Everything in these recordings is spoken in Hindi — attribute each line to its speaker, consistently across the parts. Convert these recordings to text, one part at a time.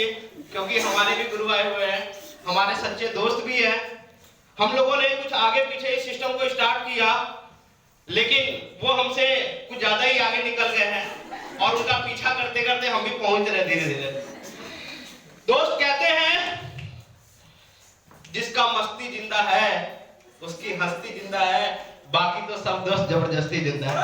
Speaker 1: चाहिए, क्योंकि हमारे भी गुरु आए हुए हैं, हमारे सच्चे दोस्त भी हैं। हम लोगों ने कुछ आगे पीछे इस सिस्टम को स्टार्ट किया, लेकिन वो हमसे कुछ ज्यादा ही आगे निकल गए हैं और उनका पीछा करते करते हम भी पहुंच रहे धीरे धीरे। दोस्त कहते हैं जिसका मस्ती जिंदा है उसकी हस्ती जिंदा है, बाकी तो सब दोस्त जबरदस्ती जिंदा है।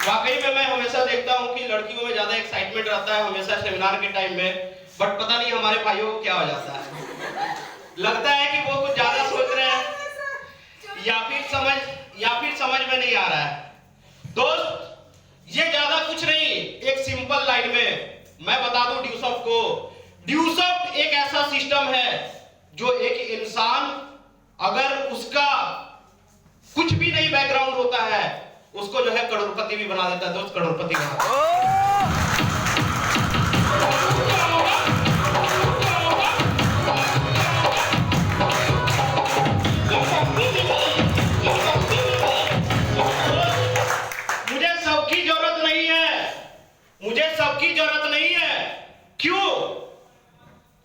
Speaker 1: वाकई में मैं हमेशा देखता हूं कि लड़कियों में ज्यादा एक्साइटमेंट रहता है हमेशा सेमिनार के टाइम में, बट पता नहीं हमारे भाइयों को क्या हो जाता है। लगता है कि वो कुछ ज्यादा सोच रहे हैं या फिर समझ में नहीं आ रहा है। दोस्त ये ज्यादा कुछ नहीं, एक सिंपल लाइन में मैं बता दूं ड्यूसॉफ्ट को। ड्यूसॉफ्ट एक ऐसा सिस्टम है जो एक इंसान अगर उसका कुछ भी नहीं बैकग्राउंड होता है उसको जो है करोड़पति भी बना देता है। दोस्त करोड़पति बना देता है। मुझे सबकी जरूरत नहीं है। क्यों?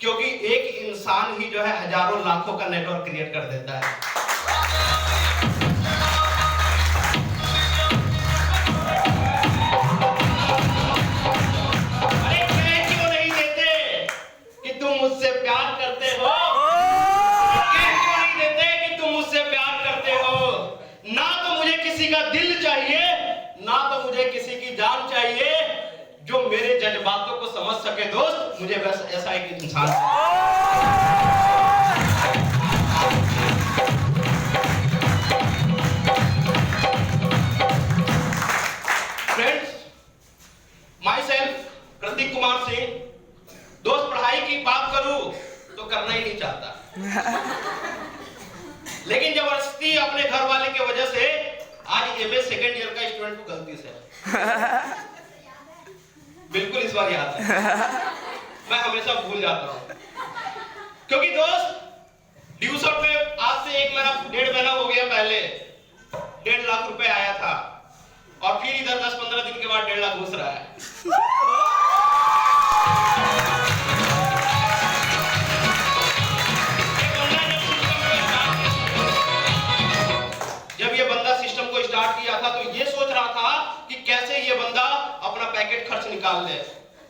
Speaker 1: क्योंकि एक इंसान ही जो है हजारों लाखों का नेटवर्क क्रिएट कर देता है। अरे कह क्यों नहीं देते कि तुम मुझसे प्यार करते हो? कह क्यों नहीं देते कि तुम मुझसे प्यार करते हो? ना तो मुझे किसी का दिल चाहिए, ना तो मुझे किसी की जान चाहिए जो मेरे जज्बातों को समझ सके। दोस्त मुझे बस ऐसा एक इंसान फ्रेंड्स, माई सेल्फ प्रतीक कुमार सिंह। दोस्त पढ़ाई की बात करूं तो करना ही नहीं चाहता, लेकिन जबरदस्ती अपने घर वाले की वजह से आज एमए सेकेंड ईयर का स्टूडेंट को गलती से बिल्कुल इस बार याद है। मैं हमेशा भूल जाता हूं, क्योंकि दोस्त ड्यूसॉफ्ट में आज से डेढ़ महीना हो गया, पहले 1.5 लाख रुपए आया था और फिर इधर 10-15 दिन के बाद 1.5 लाख घुस रहा है। जब ये बंदा सिस्टम को स्टार्ट किया था तो ये सोच रहा था कि कैसे ये बंदा अपना पैकेट खर्च निकाल ले,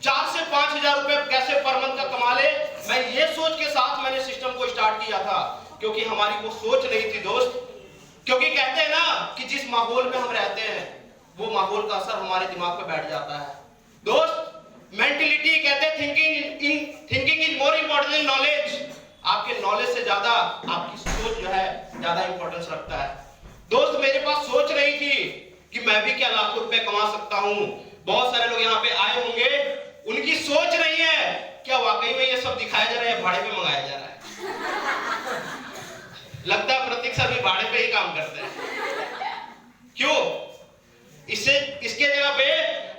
Speaker 1: 4 से 5 हजार रुपए कैसे पर मंथ का कमा ले। मैं ये सोच के साथ मैंने सिस्टम को स्टार्ट किया था, क्योंकि हमारी वो सोच नहीं थी दोस्त। क्योंकि कहते हैं ना कि जिस माहौल में हम रहते हैं वो माहौल का असर हमारे दिमाग पे बैठ जाता है। दोस्त मेंटलिटी कहते हैं thinking is more important than knowledge. आपके नॉलेज से ज्यादा आपकी सोच जो है ज्यादा इंपॉर्टेंस रखता है। दोस्त मेरे पास सोच रही थी कि मैं भी क्या लाखों रुपए कमा सकता हूं। बहुत सारे लोग यहाँ पे आए होंगे, उनकी सोच नहीं है क्या वाकई में ये सब दिखाया जा रहा है, भाड़े पे मंगाया जा रहा है। लगता है प्रतीक सर भी भाड़े पे ही काम करते हैं। क्यों? इसके जगह पे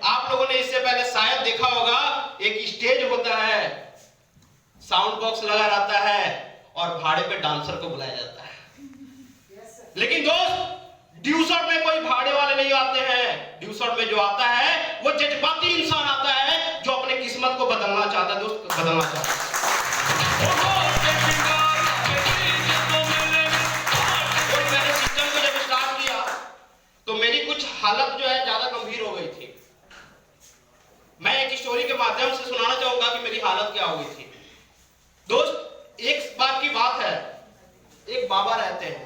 Speaker 1: आप लोगों ने इससे पहले शायद देखा होगा, एक स्टेज होता है, साउंड बॉक्स लगा रहता है और भाड़े पे डांसर को बुलाया जाता है। लेकिन दोस्त ड्यूसॉफ्ट में कोई भाड़े वाले नहीं आते हैं। ड्यूसॉफ्ट में जो आता है वो जज्बाती इंसान आता है जो अपने किस्मत को बदलना चाहता है। दोस्त बदलना चाहता है। मैंने सिस्टम को जब स्टार्ट किया तो मेरी कुछ हालत जो है ज्यादा गंभीर हो गई थी। मैं एक स्टोरी के माध्यम से सुनाना चाहूंगा कि मेरी हालत क्या हो गई थी। दोस्त एक बार की बात है, एक बाबा रहते हैं,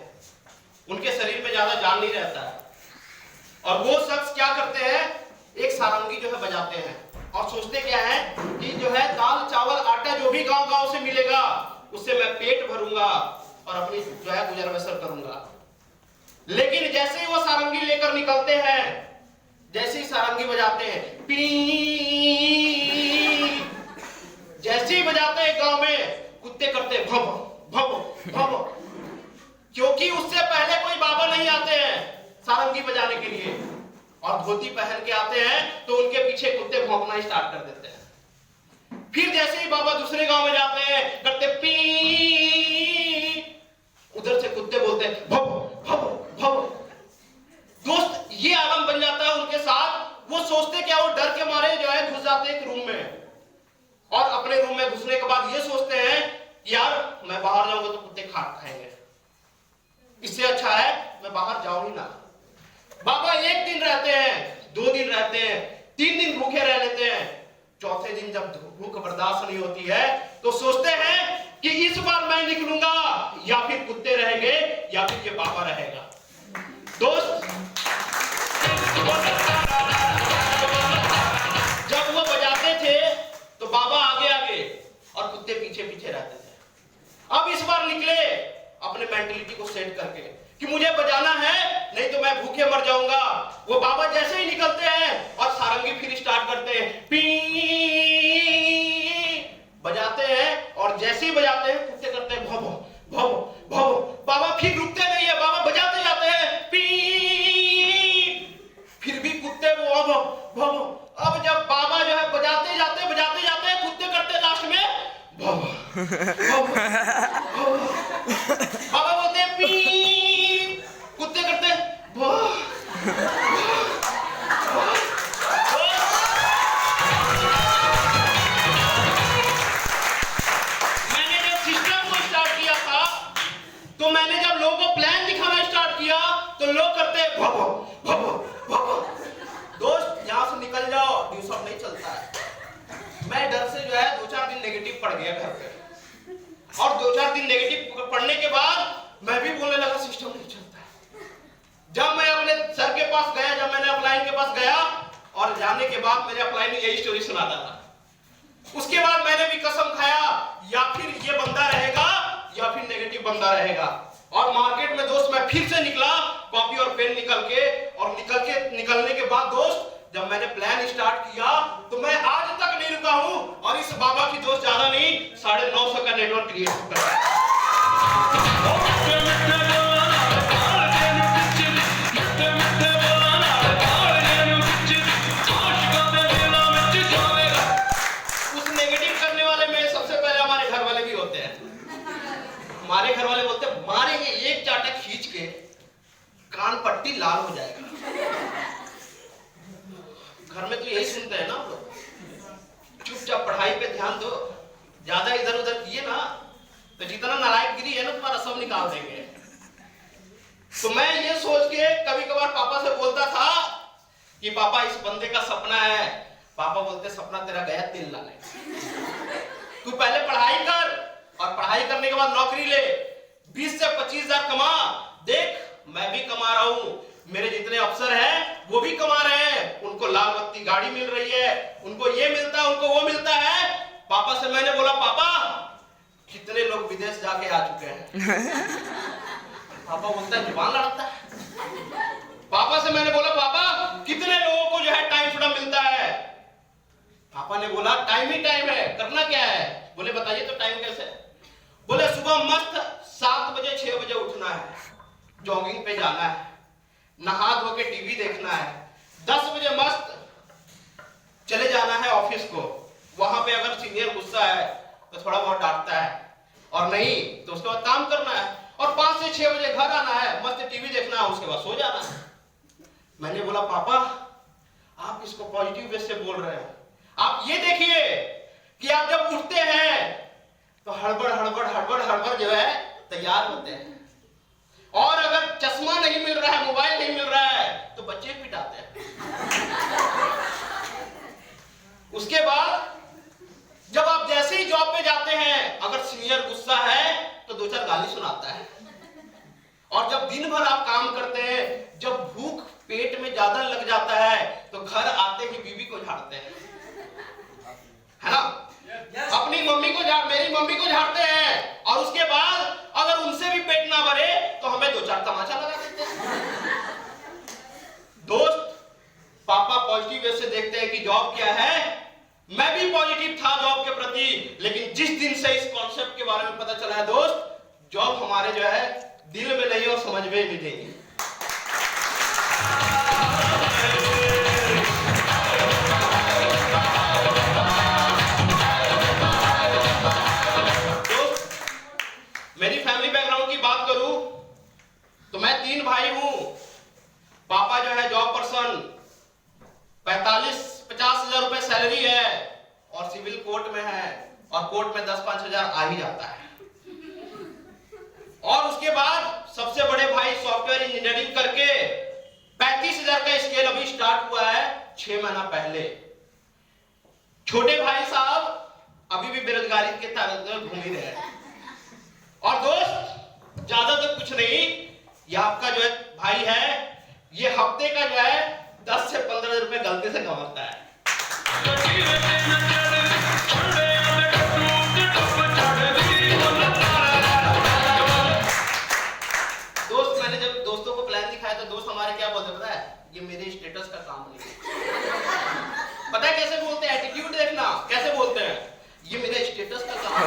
Speaker 1: उनके शरीर में ज्यादा जान नहीं रहता है और वो शख्स क्या करते हैं, एक सारंगी जो है बजाते हैं और सोचते क्या है कि जो है दाल चावल आटा जो भी गांव-गांव से मिलेगा उससे मैं पेट भरूंगा और अपनी जो है गुजर बसर करूंगा। लेकिन जैसे ही वो सारंगी लेकर निकलते हैं, जैसे ही सारंगी बजाते हैं, पी जैसे ही बजाते हैं गांव में कुत्ते करते हैं भव भव भव, क्योंकि उससे पहले कोई बाबा नहीं आते हैं सारंगी बजाने के लिए और धोती पहन के आते हैं तो उनके पीछे कुत्ते भौंकना स्टार्ट कर देते हैं। फिर जैसे ही बाबा दूसरे गांव में जाते हैं, करते पी, उधर से कुत्ते बोलते हैं भव भव भव। ये आलम बन जाता है उनके साथ। वो सोचते क्या, वो डर के मारे जो है घुस जाते हैं एक रूम में, और अपने रूम में घुसने के बाद ये सोचते हैं यार मैं बाहर जाऊंगा तो कुत्ते खाएंगे, इससे अच्छा है मैं बाहर जाऊं ही ना। बाबा एक दिन रहते हैं, 2 दिन रहते हैं, 3 दिन भूखे रह लेते हैं। चौथे दिन जब भूख बर्दाश्त नहीं होती है तो सोचते हैं कि इस बार मैं निकलूंगा, या फिर कुत्ते रहेंगे या फिर ये बाबा रहेगा। दोस्त जब वो बजाते थे तो बाबा आगे आगे और कुत्ते पीछे पीछे रहते थे। अब इस बार निकले अपने मेंटलिटी को सेट करके कि मुझे बजाना है, नहीं तो मैं भूखे मर जाऊंगा। वो बाबा जैसे ही निकलते हैं और सारंगी फिर स्टार्ट करते हैं, पी बजाते हैं, और जैसे ही बजाते हैं कुत्ते करते हैं भव भव भव। बाबा फिर रुकते नहीं है, बाबा बजाते जाते हैं पी, फिर भी कुत्ते वो भव भव। अब जब बाबा जो है बजाते जाते कुत्ते करते लास्ट में भव भव भव। बाबा बोलते हैं पी, कुत्ते करते भव। मैंने जब सिस्टम को स्टार्ट किया था, तो मैंने जब लोगों को प्लान दिखाना स्टार्ट किया तो लोग करते भव भव भव। दोस्त यहां से निकल जाओ, ड्यूसअप नहीं चलता है। मैं डर से जो है 2-4 दिन नेगेटिव पड़ गया घर पे, और 2-4 दिन नेगेटिव पढ़ने के बाद मैं भी बोलने लगा सिस्टम नहीं चलता है। जब मैं अपने सर के पास गया, जब मैंने अपलाइन के पास गया, और जाने के बाद मेरे अपलाइन ने यही स्टोरी सुनाता था। उसके बाद मैंने भी कसम खाया या फिर ये बंदा रहेगा या फिर नेगेटिव बंदा रहेगा। और मार्केट में दोस्त मैं फिर से निकला कॉपी और पेन निकलने के बाद दोस्त जब मैंने प्लान स्टार्ट किया तो मैं आज तक नहीं रुका हूं, और इस बाबा की दोस्त ज्यादा नहीं 950 का नेटवर्क क्रिएट कर रहा है। उस नेगेटिव करने वाले में सबसे पहले हमारे घर वाले भी होते हैं। हमारे घर वाले बोलते हैं मारेंगे एक चाटा खींच के कान पट्टी लाल हो जाएगा। घर में तो यही सुनते हैं ना आप लोग। चुपचाप पढ़ाई पे ध्यान दो, ज्यादा इधर उधर किए ना तो जितना नालायकगिरी है ना तुम्हारा सब निकाल देंगे। तो मैं ये सोच के कभी कभार पापा से बोलता था कि पापा इस बंदे का सपना है। पापा बोलते सपना तेरा गया तेल लाने, तू पहले पढ़ाई कर, और पढ़ाई करने के बाद नौकरी ले, 20 से 25 हजार कमा। देख मैं भी कमा रहा हूं, मेरे जितने अफसर हैं वो भी कमा रहे हैं, उनको लाल बत्ती गाड़ी मिल रही है, उनको ये मिलता है, उनको वो मिलता है। पापा से मैंने बोला पापा कितने लोग विदेश जाके आ चुके हैं। पापा बोलता है जुबान लड़ता है। पापा से मैंने बोला पापा कितने लोगों को जो है टाइम फ्रीडम मिलता है। पापा ने बोला टाइम ही टाइम है, करना क्या है। बोले बताइए तो टाइम कैसे। बोले सुबह मस्त 7 बजे 6 बजे उठना है, जॉगिंग पे जाना है, नहा धो के टीवी देखना है, 10 बजे मस्त चले जाना है ऑफिस को। वहां पे अगर सीनियर गुस्सा है तो थोड़ा बहुत डांटता है, और नहीं तो उसके बाद काम करना है, और 5 से 6 बजे घर आना है, मस्त टीवी देखना है, उसके बाद सो जाना है। मैंने बोला पापा आप इसको पॉजिटिव वे से बोल रहे हैं। आप ये देखिए कि आप जब उठते हैं तो हड़बड़ हड़बड़ हड़बड़ हड़बड़ जो है तैयार होते हैं, और अगर चश्मा नहीं मिल रहा है, मोबाइल नहीं मिल रहा है तो बच्चे पिटाते हैं। उसके बाद जब आप जैसे ही जॉब पे जाते हैं, अगर सीनियर गुस्सा है तो 2-4 गाली सुनाता है, और जब दिन भर आप काम करते हैं, जब भूख पेट में ज्यादा लग जाता है तो घर आते ही बीवी को झाड़ते हैं, है ना। अपनी मम्मी को मेरी मम्मी को झाड़ते हैं, और उसके बाद अगर उनसे भी पेट ना भरे तो हमें 2-4 तमाचा लगा देते हैं। दोस्त पापा पॉजिटिव वे से देखते हैं कि जॉब क्या है। मैं भी पॉजिटिव था जॉब के प्रति, लेकिन जिस दिन से इस कॉन्सेप्ट के बारे में पता चला है दोस्त, जॉब हमारे जो है दिल में नहीं और समझ में भी नहीं। मेरी फैमिली बैकग्राउंड की बात करूं तो मैं 3 भाई हूं। पापा जो है जॉब पर सैलरी है और सिविल कोर्ट में है और कोर्ट में 10-5 हजार आ ही जाता है। और उसके बाद सबसे बड़े भाई सॉफ्टवेयर इंजीनियरिंग करके 35,000 का स्केल अभी स्टार्ट हुआ है 6 महीना पहले। छोटे भाई साहब अभी भी बेरोजगारी के तारत में घूम ही रहे हैं। और दोस्त ज्यादा तो कुछ नहीं, ये आपका जो है भाई है, ये हफ्ते का जो है 10 से 15 रुपए गलती से कमाता है। दोस्त मैंने जब दोस्तों को प्लान दिखाया तो दोस्त हमारे क्या बोलते पता है, ये मेरे स्टेटस का काम नहीं है। पता है कैसे बोलते हैं, एटीट्यूड देखना कैसे बोलते हैं, ये मेरे स्टेटस का काम है।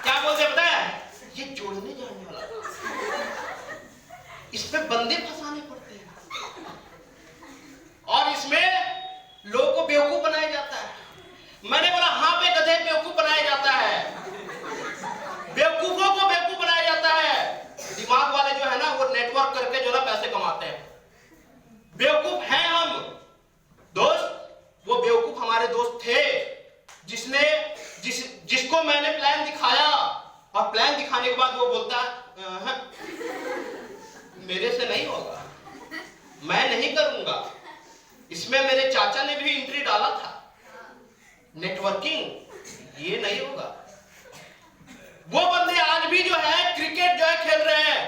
Speaker 1: क्या बोलते पता है, ये जोड़ने जाने वाला, इसमें बंदे फंसाने पड़ते हैं और इसमें लोगों को बेवकूफ बनाया जाता है। मैंने बोला हाँ पे गधे बेवकूफ बनाया जाता है, बेवकूफों को बेवकूफ बनाया जाता है। दिमाग वाले जो है ना वो नेटवर्क करके जो ना पैसे कमाते हैं। बेवकूफ हैं हम दोस्त, वो बेवकूफ हमारे दोस्त थे जिसको मैंने प्लान दिखाया और प्लान दिखाने के बाद वो बोलता मेरे से नहीं होगा, मैं नहीं करूंगा। इसमें मेरे चाचा ने भी एंट्री डाला था, नेटवर्किंग, ये नहीं होगा। वो बंदे आज भी जो है क्रिकेट जो है खेल रहे हैं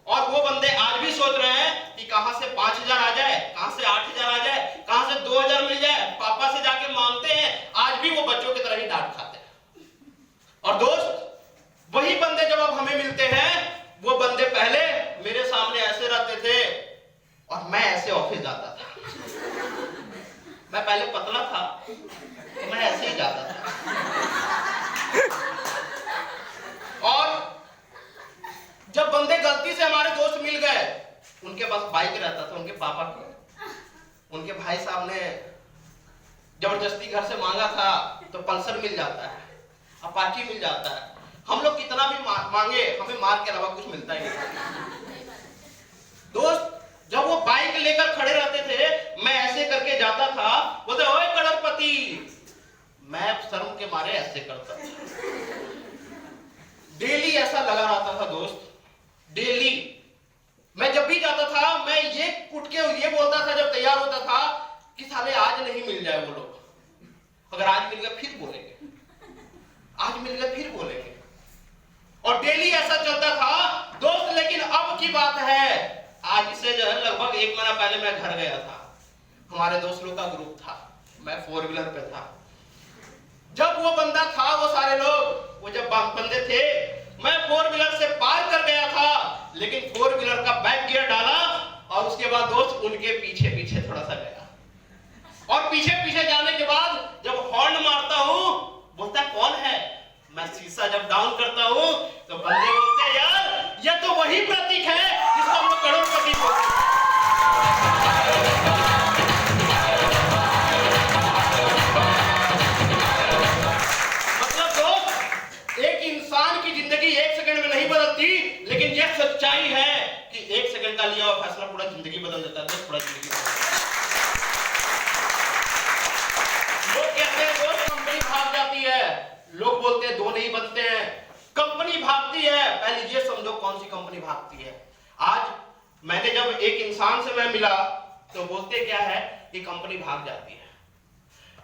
Speaker 1: और वो बंदे आज भी सोच रहे हैं कि कहां से 5,000 आ जाए, कहां से 8,000 आ जाए, कहां से 2,000 मिल जाए, पापा से जाके मांगते हैं। आज भी वो बच्चों की तरह ही डांट खाते हैं। और दोस्त वही बंदे जब अब हमें मिलते हैं, वो बंदे पहले मेरे सामने ऐसे रहते थे और मैं ऐसे ऑफिस जाता था। मैं पहले पतला था तो मैं ऐसे ही जाता था। और जब बंदे गलती से हमारे दोस्त मिल गए, उनके पास बाइक रहता था उनके पापा का, उनके भाई साहब ने जबरदस्ती घर से मांगा था तो पल्सर मिल जाता है, अपाची मिल जाता है। हम लोग कितना भी मांगे हमें मार के अलावा कुछ मिलता ही नहीं। दोस्त जब वो बाइक लेकर खड़े रहते थे, मैं ऐसे करके जाता था, बोलते ओए करोड़पति, मैं शर्म के मारे ऐसे करता था। डेली ऐसा लगा रहता था दोस्त, डेली। मैं जब भी जाता था मैं ये उठ के ये बोलता था जब तैयार होता था कि साले आज नहीं मिल जाए वो लोग, अगर आज मिल गया फिर बोलेंगे, आज मिल गया फिर बोलेंगे। और डेली ऐसा चलता था दोस्त। लेकिन अब की बात है, आज से जो है लगभग 1 महीना पहले मैं घर गया था, हमारे दोस्त लोग का ग्रुप था, मैं 4 व्हीलर पे था। जब वो बंदा था, वो सारे लोग वो जब बंदे थे, मैं 4 व्हीलर से पार कर गया था, लेकिन 4 व्हीलर का बैक गियर डाला और उसके बाद दोस्त उनके पीछे पीछे थोड़ा सा गया। और पीछे पीछे जाने के बाद जब हॉर्न मारता हूं, बोलता कौन है, मैं शीशा जब डाउन करता हूं तो बंदे बोलते हैं यार ये तो वही प्रतीक है जिसको हम लोग करोड़पति बोलते हैं। मतलब दोस्त एक इंसान की जिंदगी 1 सेकंड में नहीं बदलती, लेकिन यह सच्चाई है कि 1 सेकंड का लिया हुआ फैसला पूरा जिंदगी बदल देता है। दोस्त पूरा जिंदगी लोग कहते हैं दोस्त कंपनी भाग जाती है, लोग बोलते हैं 2 नहीं बनते हैं, कंपनी भागती है। पहले ये समझो कौन सी कंपनी भागती है। आज मैंने जब एक इंसान से मैं मिला तो बोलते क्या है कि कंपनी भाग जाती है।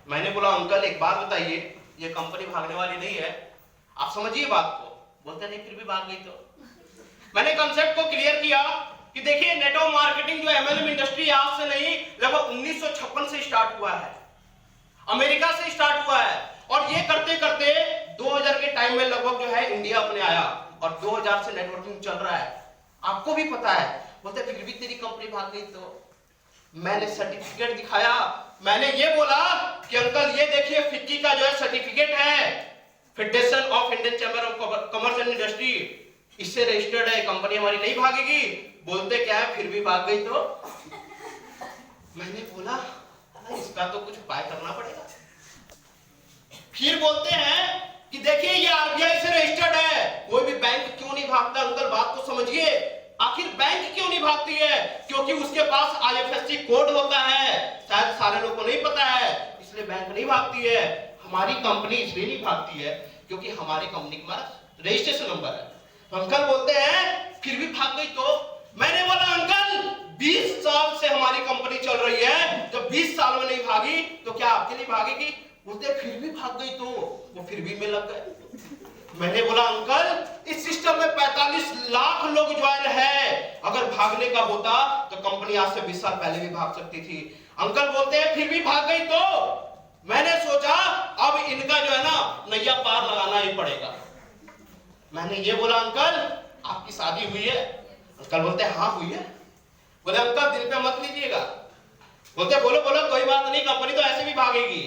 Speaker 1: मैंने बोला अंकल एक बात बताइए, ये कंपनी भागने वाली नहीं है, आप समझिए बात को। बोलते नहीं फिर भी भाग गई तो। मैंने कंसेप्ट को क्लियर किया कि देखिए नेटवर्क मार्केटिंग जो एमएलएम इंडस्ट्री आज से नहीं, लगभग 1956 से स्टार्ट हुआ है, अमेरिका से स्टार्ट हुआ है। और ये करते करते 2000 के टाइम में लगभग जो है इंडिया अपने आया और 2000 से नेटवर्किंग चल रहा है, आपको भी पता है। बोलते फिर भी तेरी कंपनी भाग गई तो। मैंने सर्टिफिकेट दिखाया, मैंने ये बोला कि अंकल ये देखिए फिक्की का जो है सर्टिफिकेट है, federation of Indian chamber of commerce and industry, इससे रजिस्टर्ड है, कंपनी हमारी नहीं भागेगी। बोलते क्या है फिर भी भाग गई तो। मैंने बोला इसका तो कुछ उपाय करना पड़ेगा। फिर बोलते हैं कि देखिए ये आरबीआई से रजिस्टर्ड है, कोई भी बैंक क्यों नहीं भागता। अंकल बात को समझिए, आखिर बैंक क्यों नहीं भागती है? क्योंकि उसके पास IFSC कोड होता है, शायद सारे लोगों को नहीं पता है, इसलिए बैंक नहीं भागती है। हमारी कंपनी इसलिए नहीं भागती है क्योंकि हमारी कंपनी के पास रजिस्ट्रेशन नंबर है। तो अंकल बोलते हैं फिर भी भाग गई तो? मैंने बोला अंकल 20 साल से हमारी कंपनी चल रही है, जब 20 साल में नहीं भागी तो क्या आपके लिए भागेगी? बोलते फिर भी भाग गई तो? वो फिर भी में लग गए। मैंने बोला अंकल इस सिस्टम में 45 लाख लोग ज्वाइन है, अगर भागने का होता तो कंपनी आज से 20 साल पहले भी भाग सकती थी। अंकल बोलते हैं फिर भी भाग गई तो? मैंने सोचा अब इनका जो है ना नैया पार लगाना ही पड़ेगा। मैंने ये बोला अंकल आपकी शादी हुई है? अंकल बोलते हैं हाँ हुई है। बोले अंकल दिल पे मत लीजिएगा। बोलते बोलो बोलो कोई बात नहीं, कंपनी तो ऐसे भी भागेगी।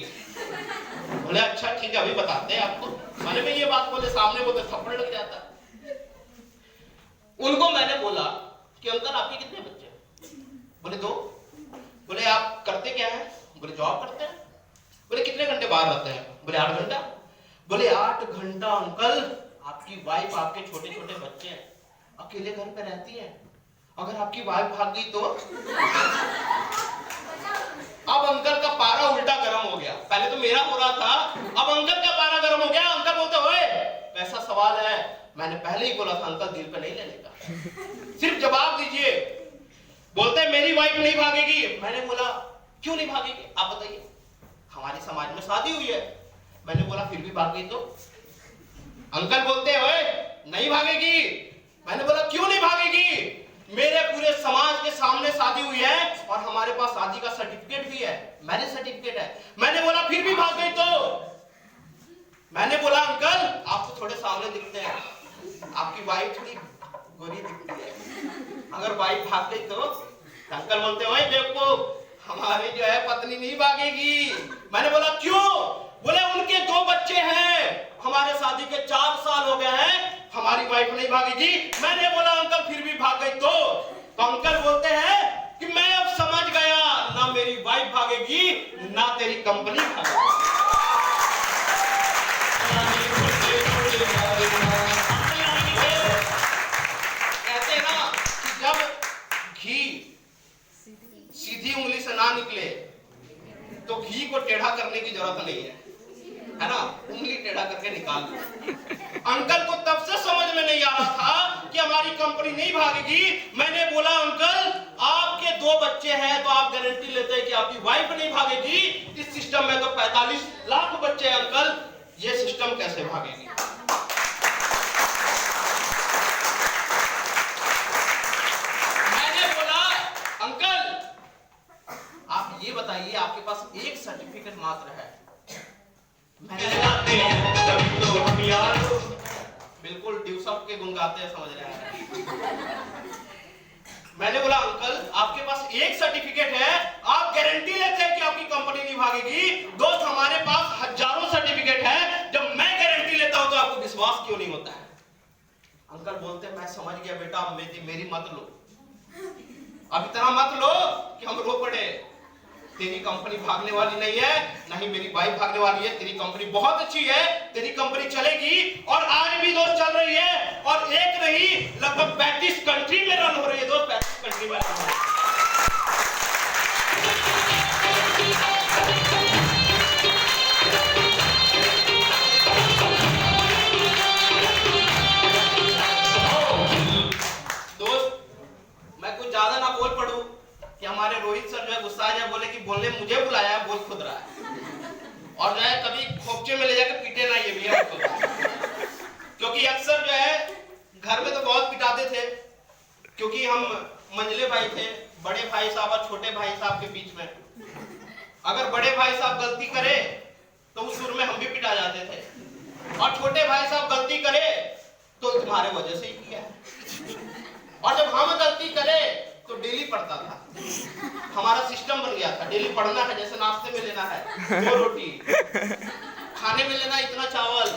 Speaker 1: बोले अच्छा ठीक है अभी बताते हैं आपको। मैंने भी ये बात बोले सामने बोलते थप्पड़ लग जाता। उनको मैंने बोला कि अंकल आपके कितने बच्चे? बोले 2। बोले आप करते क्या है? बोले जॉब करते हैं। बोले कितने घंटे बाहर रहते हैं? बोले 8 घंटा। बोले 8 घंटा अंकल आपकी वाइफ आपके छोटे छोटे बच्चे हैं, अकेले घर पे रहती है, अगर आपकी वाइफ भाग गई तो? अब अंकल का पारा उल्टा गर्म हो गया। पहले तो मेरा हो रहा था, अब अंकल का पारा गर्म हो गया। अंकल बोलते ओए पैसा सवाल है, मैंने पहले ही बोला था अंकल दिल पे नहीं लेने का, सिर्फ जवाब दीजिए। बोलते मेरी वाइफ नहीं भागेगी। मैंने बोला क्यों नहीं भागेगी आप बताइए? हमारे समाज में शादी हुई है। मैंने बोला फिर भी भाग गई तो? अंकल बोलते ओए नहीं भागेगी। मैंने बोला क्यों नहीं भागेगी? मेरे पूरे समाज के सामने शादी हुई है और हमारे पास शादी का सर्टिफिकेट भी है, मैरिज सर्टिफिकेट है। मैंने बोला फिर भी भाग गई तो? मैंने बोला अंकल आप तो थोड़े सामने दिखते हैं, आपकी वाइफ थोड़ी गोरी दिखती है, अगर वाइफ भाग गई तो? अंकल बोलते ओए देखो हमारी जो है पत्नी नहीं भागेगी। मैंने बोला क्यों? बोले उनके 2 बच्चे हैं, हमारे शादी के 4 साल हो गए हैं, हमारी वाइफ नहीं भागेगी। मैंने बोला अंकल फिर भी भाग गई तो? तो अंकल बोलते हैं कि मैं अब समझ गया, ना मेरी वाइफ भागेगी ना तेरी कंपनी भागेगी। कहते हैं ना कि जब घी सीधी उंगली से ना निकले तो घी को टेढ़ा करने की जरूरत नहीं है ना, उंगली टेढ़ा करके निकाल दो। अंकल को तब से समझ में नहीं आ रहा था कि हमारी कंपनी नहीं भागेगी। मैंने बोला अंकल आपके 2 बच्चे हैं तो आप गारंटी लेते हैं कि आपकी वाइफ नहीं भागेगी, इस सिस्टम में तो 45 लाख बच्चे हैं अंकल, ये सिस्टम कैसे भागेगी? मैंने बोला अंकल आप ये बताइए आपके पास एक सर्टिफिकेट मात्र है। बिल्कुल ट्यूसअप के गुण गाते हैं, समझ रहे हैं। मैंने बोला अंकल आपके पास एक सर्टिफिकेट है, आप गारंटी लेते हैं कि आपकी कंपनी नहीं भागेगी। दोस्त हमारे पास हजारों सर्टिफिकेट है, जब मैं गारंटी लेता हूं तो आपको विश्वास क्यों नहीं होता है? अंकल बोलते हैं मैं समझ गया बेटा, मेरी मत लो, अब इतना मत लो कि हम रो पड़े। तेरी कंपनी भागने वाली नहीं है, नहीं मेरी वाइफ भागने वाली है, तेरी कंपनी बहुत अच्छी है, तेरी कंपनी चलेगी और आज भी दोस्त चल रही है, और एक नहीं लगभग 35 कंट्री में रन हो रही है दोस्त, 35 कंट्री में रन हो रही है। दोस्त मैं कुछ ज्यादा ना बोल पड़ूं कि हमारे रोहित सर जो है गुस्सा जाए, बोले कि बोलने मुझे बुलाया है, बोल खुद रहा है, और जो है कभी खोपचे में ले जाकर पीटे ना, ये भी है क्योंकि अक्सर जो है घर में तो बहुत पिटाते थे, क्योंकि हम मंझले भाई थे, बड़े भाई साहब और छोटे भाई साहब के बीच में अगर बड़े भाई साहब गलती करे तो उस सुर में हम भी पिटा जाते थे, और छोटे भाई साहब गलती करे तो तुम्हारे वजह से ही किया है, और जब हम गलती करे तो डेली पढ़ता था। हमारा सिस्टम बन गया था, डेली पढ़ना है, जैसे नाश्ते में लेना है 2 रोटी, खाने में लेना इतना चावल,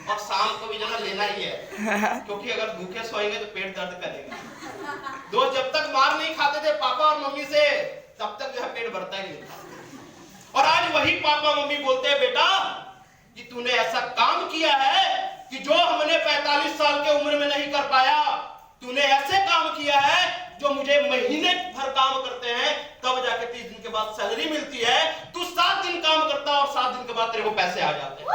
Speaker 1: और शाम को भी जो है लेना ही है, क्योंकि अगर भूखे सोएंगे तो पेट दर्द करेगा। दोस्त जब तक मार नहीं खाते थे पापा और मम्मी से, तब तक जो है पेट भरता ही नहीं था। और आज वही पापा मम्मी बोलते हैं बेटा कि तूने ऐसा काम किया है कि जो हमने 45 साल के उम्र में नहीं कर पाया, तूने ऐसे काम किया है जो मुझे महीने भर काम करते हैं, तब जाके 30 दिन के बाद सैलरी मिलती है। तू 7 दिन काम करता है और 7 दिन के बाद तेरे को पैसे आ जाते हैं।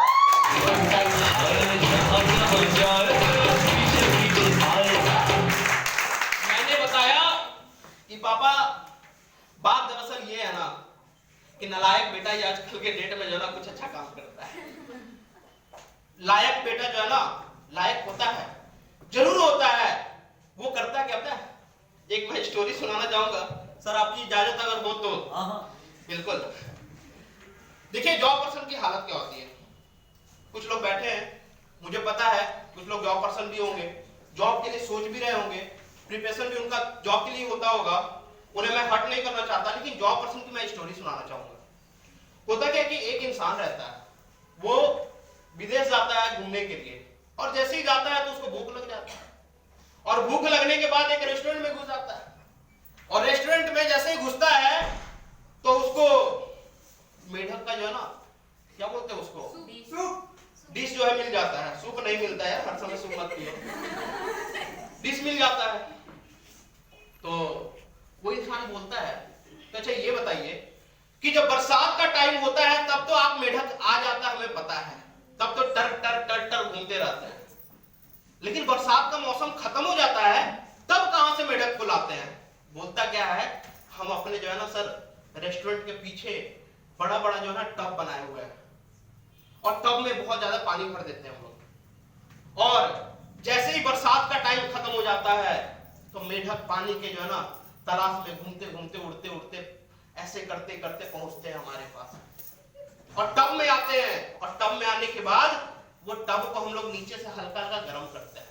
Speaker 1: मैंने बताया कि पापा बात दरअसल ये है ना कि नालायक बेटा ही आजकल के डेट में जो है ना कुछ अच्छा काम करता है। लायक बेटा जो है ना लायक होता है, जरूर होता है, वो करता क्या होता है। एक मैं स्टोरी सुनाना चाहूंगा सर, आपकी इजाजत अगर हो तो। बिल्कुल। देखिए जॉब पर्सन की हालत क्या होती है। कुछ लोग बैठे हैं, मुझे पता है कुछ लोग जॉब पर्सन भी होंगे, जॉब के लिए सोच भी रहे होंगे, प्रिपरेशन भी उनका जॉब के लिए होता होगा, उन्हें मैं हर्ट नहीं करना चाहता, लेकिन जॉब पर्सन की मैं स्टोरी सुनाना चाहूंगा। होता क्या कि एक इंसान रहता है, वो विदेश जाता है घूमने के लिए, और जैसे ही जाता है तो उसको भूख लग जाता है, और भूख लगने के बाद एक रेस्टोरेंट में घुस जाता है, और रेस्टोरेंट में जैसे ही घुसता है तो उसको मेढक का जो है ना, क्या बोलते हैं उसको, डिश जो है मिल जाता है। सूप नहीं मिलता है, हर समय सूप मत पियो, डिश मिल जाता है। तो वो इंसान बोलता है तो अच्छा ये बताइए कि जब बरसात का टाइम होता है तब तो आप मेढक आ जाता है, हमें पता है, तब तो टर टर टर टर घूमते रहते हैं, लेकिन बरसात का मौसम खत्म हो जाता है तब कहां से मेढक बुलाते हैं। बोलता क्या है, हम अपने जो है ना सर रेस्टोरेंट के पीछे बड़ा बड़ा जो है ना टब बनाए हुए हैं, और टब में बहुत ज्यादा पानी भर देते हैं हम लोग, और जैसे ही बरसात का टाइम खत्म हो जाता है तो मेढक पानी के जो है ना तलाश में घूमते घूमते उड़ते उड़ते ऐसे करते करते पहुंचते हैं हमारे पास, और टब में आते हैं, और टब में आने के बाद वो टब को हम लोग नीचे से हल्का हल्का गर्म करते हैं,